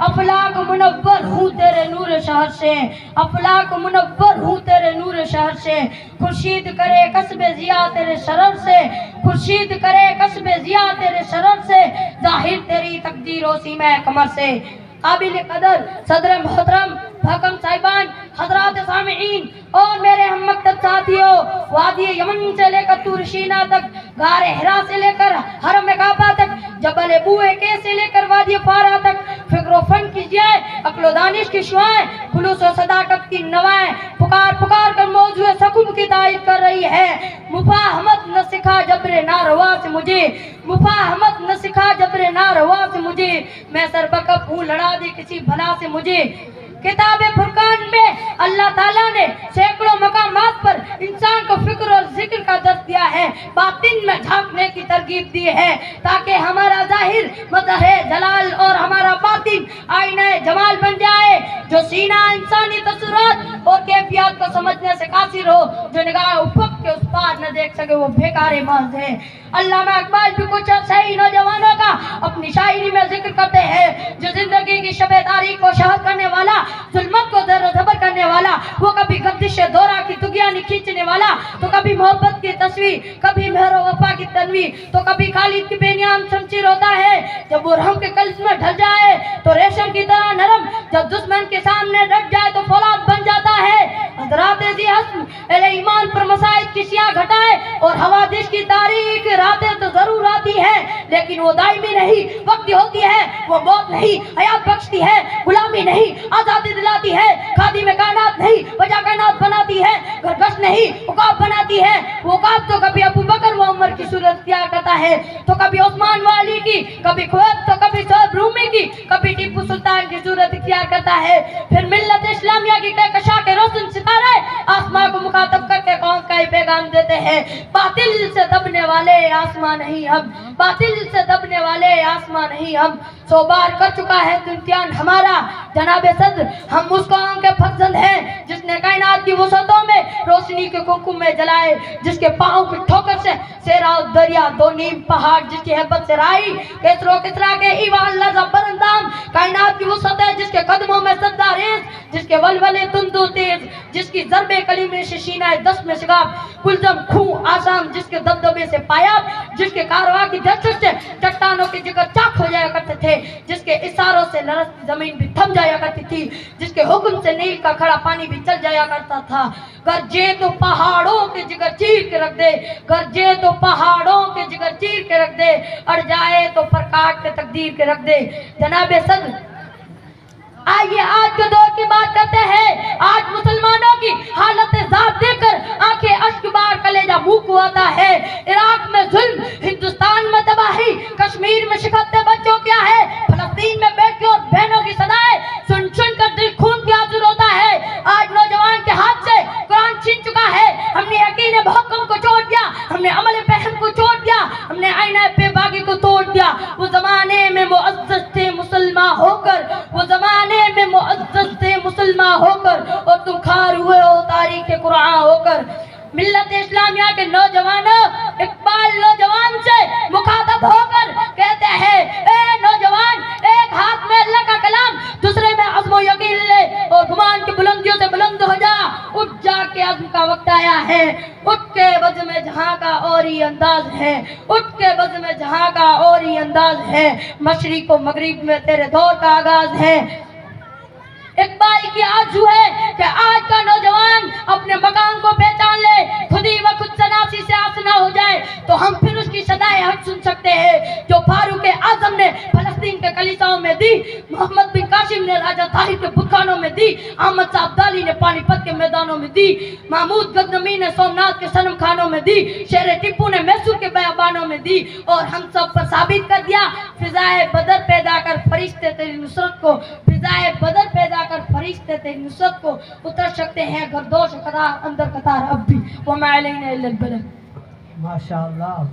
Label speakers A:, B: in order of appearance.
A: अफलाक मुनव्वर हूँ तेरे नूर शहर से, अफलाक मुनव्वर हूँ तेरे नूर शहर से। खुर्शीद करे कसबे जिया तेरे शरर से, खुर्शीद करे कसबे जिया तेरे शरर से। जाहिर तेरी तकदीरों सी मैं कमर से। काबिल कदर सदर मोहतरम हकम साहिबान, हजरात सामीईन और मेरे हम मकतब साथियों, वादी यमन से लेकर तूर सीना तक, गारे हिरा से लेकर हरम काबा तक, जबल बूए से लेकर वादी फारा तक, फिक्र फन कीजिए, अक्ल दानिश की शुआएं, खुलूस और सदाकत की नवाएं पुकार पुकार कर मौजूद सकून की तारीफ कर रही है। मुफाहमत न सिखा जबरे नारवा से मुझे, मुफाहमत न सिखा जबरे नारवा से मुझे, मैं सरबकब हूँ लड़ा दे किसी भला से मुझे। किताबे फुरकान में अल्लाह ताला ने सैकड़ों मकामात पर इंसान को फिक्र और जिक्र का दर्ज दिया है, बातिन में झांकने की तरगीब दी है, ताकि हमारा जाहिर मज़हर जलाल और हमारा बातिन आईने जमाल बन जाए। जो सीना इंसानी तसुरात और कैफियत को समझने से कासिर हो, जो निगाह उफक के उस पार न देख सके, वो बेकार महज है। अल्लामा इकबाल भी कुछ सही नौजवानों का अपनी शायरी में जिक्र करते हैं, जो जिंदगी की शबे तारीख को शहर करने वाला, जुल्मत को दर ज़बर करने वाला, वो कभी गर्दिश दौरा की तुगियानी खींचने वाला, तो कभी मोहब्बत की तस्वीर, कभी मेहर वफा की तनवीर, तो कभी खालिद की बेनियाम शमशीर होता है। जब वो रहम के कल्ब में ढल जाए तो रेशम की तरह नरम, जब दुश्मन के सामने डट जाए तो फौलाद बन जाता है। हज़रात ज़ी हस्म अहले ईमान पर मसाइब की सियाह घटाए और हवादिश की तारीख रातें तो जरूर आती है, लेकिन वो दायमी नहीं, वक्ती होती है। वो मौत नहीं, हयात बख्शती है, गुलामी नहीं, आजादी दिलाती है। खादी में कायनात नहीं, वजह कायनात बनाती है। घरगश नहीं, उकाब बनाती है। वो उकाब तो कभी अबू बकर व उमर की सूरत इख्तियार करता है, तो कभी उस्मान वाली की, कभी खुवैब, तो कभी सोहब रूमी की, कभी टीपू सुल्तान की सूरत इख्तियार करता है। फिर मिल्लत इस्लामिया की कहकशा के रोशन सितारे आसमां को मुखातब करके कौन का ही पैगाम देते हैं। बातिल से दबने वाले आसमां नहीं हम, बातिल से दबने वाले आसमां नहीं हम। 100 बार कर चुका है इम्तिहान हमारा जनाबे सद्र, हम उस कौम के फर्जंद हैं जिसने कायनात की वसतों में रोशनी के कुमकुम में जलाए, जिसके पाँव की ठोकर से सेरा और दरिया दो नीम पहाड़, जिसकी हैबत से राई केसरो किसरा के ईवान लज़ब बरंदाम, कायनात की वसत है जिसके कदमों में सद्दा रेज, जिसके वलवले तुंदो तेज, जिसकी ज़रबे कलीमे से शीना है 10 में शिगाब, कुलजम खूं आसाम जिसके दबदबे से पायाब, जिसके कारवा की दहशत से चट्टानों के जिगर चाक हो जाया करते थे, जिसके इशारों से लरज़ती जमीन भी थम जाया करती थी, जिसके हुक्म से नील का खड़ा पानी भी चल जाया करता था। गरजे तो पहाड़ों के जिगर चीर के रख दे, गरजे तो पहाड़ों के जिगर चीर के रख दे, अड़ जाए तो पर काट के तकदीर के रख दे। जनाबे सद्र, आइए आज के दौर की बात करते हैं। आज मुसलमानों की हालत ज़ात देखकर आंखें अश्क बार कलेजा मुंह को आता है। इराक में जुल्म, हिंदुस्तान में तबाही, कश्मीर में शिकस्त बच्चों क्या है, फलस्तीन में बेटियों और बहनों की सदाएं सुन सुन कर दिल खून की आंसू रोता है। आज नौजवान के हाथ से कुरान छीन चुका है। हमने यकीन मुहक्कम को छोड़ दिया, हमने अमल फहम को छोड़ दिया, हमने आईना बेबागी को तोड़ दिया। वो जमाने में मुअज़्ज़ज़ थे मुसलमान होकर, वो जमाने में मुअज़्ज़ज़ थे मुसलमान होकर, और तुम खार हुए हो तारीख़ कुरान होकर। मिल्लत इस्लामिया के नौजवानों, इकबाल नौजवान से मुखातब होकर कहते हैं, ए नौजवान, एक हाथ में अल्लाह का कलाम, दूसरे में अज़्म यकीन ले और गुमान की बुलंदियों से बुलंद हो जा। उठ जा के अज़्म का वक्त आया है, उठ के बज़ में जहाँ का और ही अंदाज है, उठ के बज़ में जहाँ का और ही अंदाज है। मशरिक़ व मगरिब में तेरे दौर का आगाज है। इकबाल की आरज़ू है कि आज का नौजवान अपने मकाम को पहचान ले, खुदी व खुद शनासी से आसना हो जाए, तो हम फिर उसकी सदाएं हक सुन सकते हैं जो फारूक आजम ने फलस्तीन के कलीसाओं में दी, मोहम्मद बिन कासिम ने राजा ताहिर के बुतखानों में दी, अहमद शाह अब्दाली ने पानीपत के मैदानों में दी, महमूद गजनवी ने सोमनाथ के सनम खानों में दी, शेर टिप्पू ने मैसूर के बयाबानों में दी, और हम सब पर साबित कर दिया। फिजाए बदर पैदा कर फरिश्ते तेरी नुसरत को, फिजाए बदर पैदा कर फरिश्ते तेरी नुसरत को उतर सकते हैं गर्दोश कतार अंदर कतार अब भी। वो माशाअल्लाह।